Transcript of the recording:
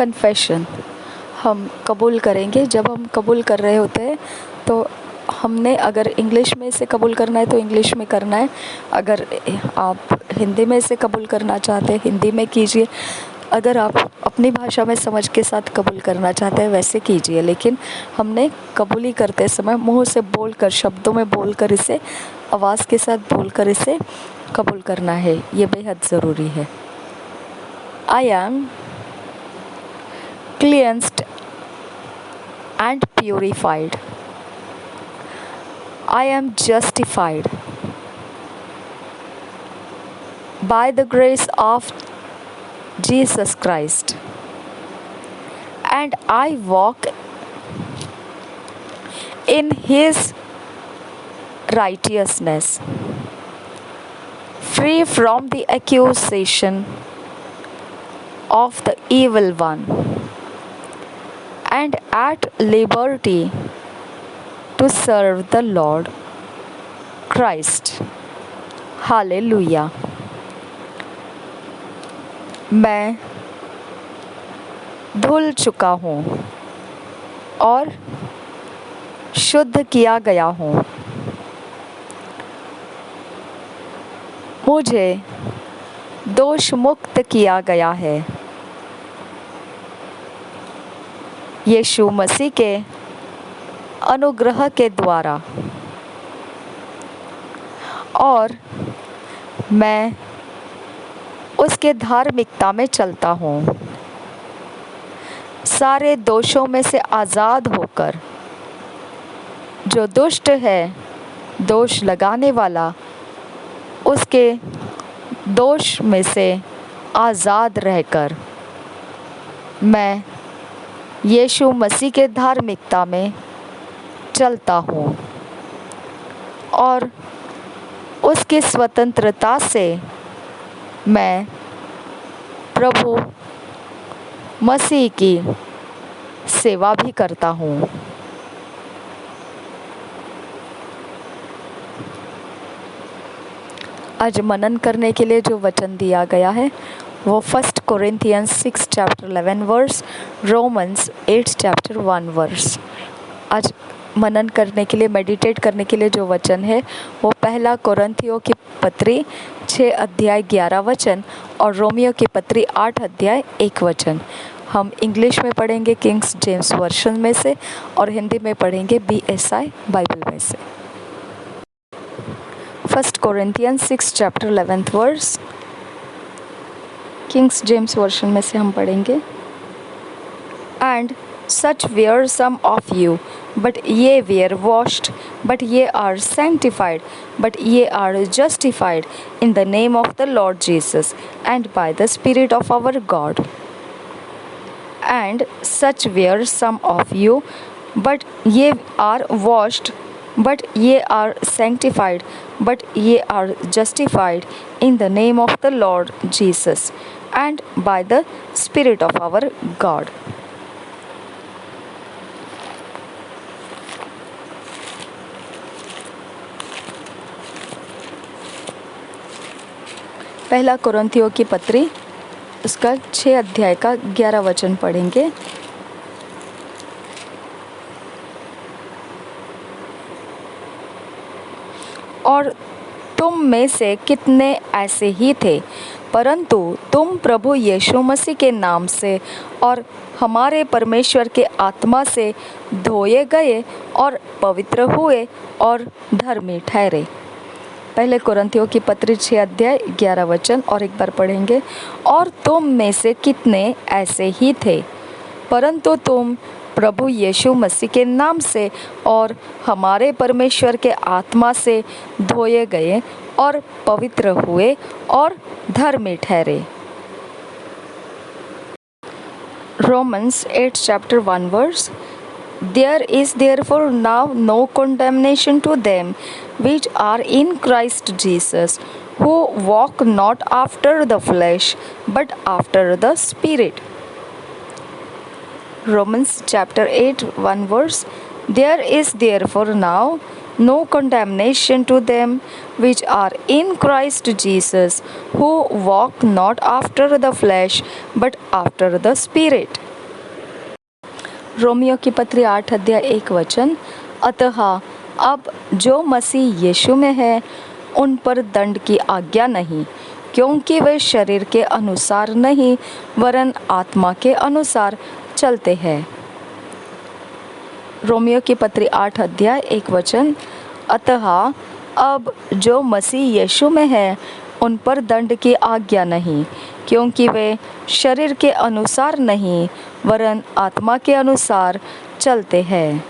Confession, हम कबूल करेंगे। जब हम कबूल कर रहे होते हैं तो हमने अगर इंग्लिश में इसे कबूल करना है तो इंग्लिश में करना है, अगर आप हिंदी में इसे कबूल करना चाहते हैं हिंदी में कीजिए, अगर आप अपनी भाषा में समझ के साथ कबूल करना चाहते हैं वैसे कीजिए। लेकिन हमने कबूली करते समय मुंह से बोलकर, शब्दों में बोलकर, इसे आवाज़ के साथ बोलकर इसे कबूल करना है, ये बेहद ज़रूरी है। I am cleansed and purified. I am justified by the grace of Jesus Christ, and I walk in His righteousness, free from the accusation of the evil one, and at liberty to serve the Lord Christ. Hallelujah. मैं धुल चुका हूँ और शुद्ध किया गया हूँ। मुझे दोष मुक्त किया गया है यीशु मसीह के अनुग्रह के द्वारा, और मैं उसके धार्मिकता में चलता हूँ, सारे दोषों में से आज़ाद होकर। जो दुष्ट है, दोष लगाने वाला, उसके दोष में से आज़ाद रहकर मैं यीशु मसीह के धार्मिकता में चलता हूँ और उसकी स्वतंत्रता से मैं प्रभु मसीह की सेवा भी करता हूँ। आज मनन करने के लिए जो वचन दिया गया है वो 1 Corinthians 6 chapter 11 verse, Romans 8 chapter 1 verse. आज मनन करने के लिए, मेडिटेट करने के लिए जो वचन है वो पहला कोरिन्थियों की पत्री 6 अध्याय 11 वचन और रोमियो की पत्री 8 अध्याय 1 वचन। हम इंग्लिश में पढ़ेंगे किंग्स जेम्स वर्शन में से और हिंदी में पढ़ेंगे BSI बाइबल में से। 1 Corinthians 6 chapter 11 verse, Kings James version में से हम पढ़ेंगे। And such were some of you, but ye were washed, but ye are sanctified, but ye are justified in the name of the Lord Jesus, and by the Spirit of our God. And such were some of you, but ye are washed, but ye are sanctified, but ye are justified in the name of the Lord Jesus, and by the Spirit of our God. पहला कोरिन्थियों की पत्री उसका 6 अध्याय का 11 वचन पढ़ेंगे। और तुम में से कितने ऐसे ही थे, परंतु तुम प्रभु यीशु मसीह के नाम से और हमारे परमेश्वर के आत्मा से धोए गए और पवित्र हुए और धर्मी ठहरे। पहले कोरिन्थियों की पत्री 6 अध्याय 11 वचन और एक बार पढ़ेंगे। और तुम में से कितने ऐसे ही थे, परंतु तुम प्रभु यीशु मसीह के नाम से और हमारे परमेश्वर के आत्मा से धोए गए और पवित्र हुए और धर्मी ठहरे। Romans 8 chapter 1 verse. There is therefore now no condemnation to them which are in Christ Jesus, who walk not after the flesh, but after the Spirit. Romans chapter 8 1 verse. There is therefore now no condemnation to them which are in Christ Jesus, who walk not after the flesh, but after the Spirit. Romeo की पत्री 8 अध्याय 1 वचन। अतः अब जो मसीह यीशु में है उन पर दंड की आज्ञा नहीं, क्योंकि वे शरीर के अनुसार नहीं वरन आत्मा के अनुसार चलते हैं। रोमियो की पत्री 8 अध्याय 1 वचन। अतः अब जो मसीह यीशु में है उन पर दंड की आज्ञा नहीं, क्योंकि वे शरीर के अनुसार नहीं वरन आत्मा के अनुसार चलते हैं।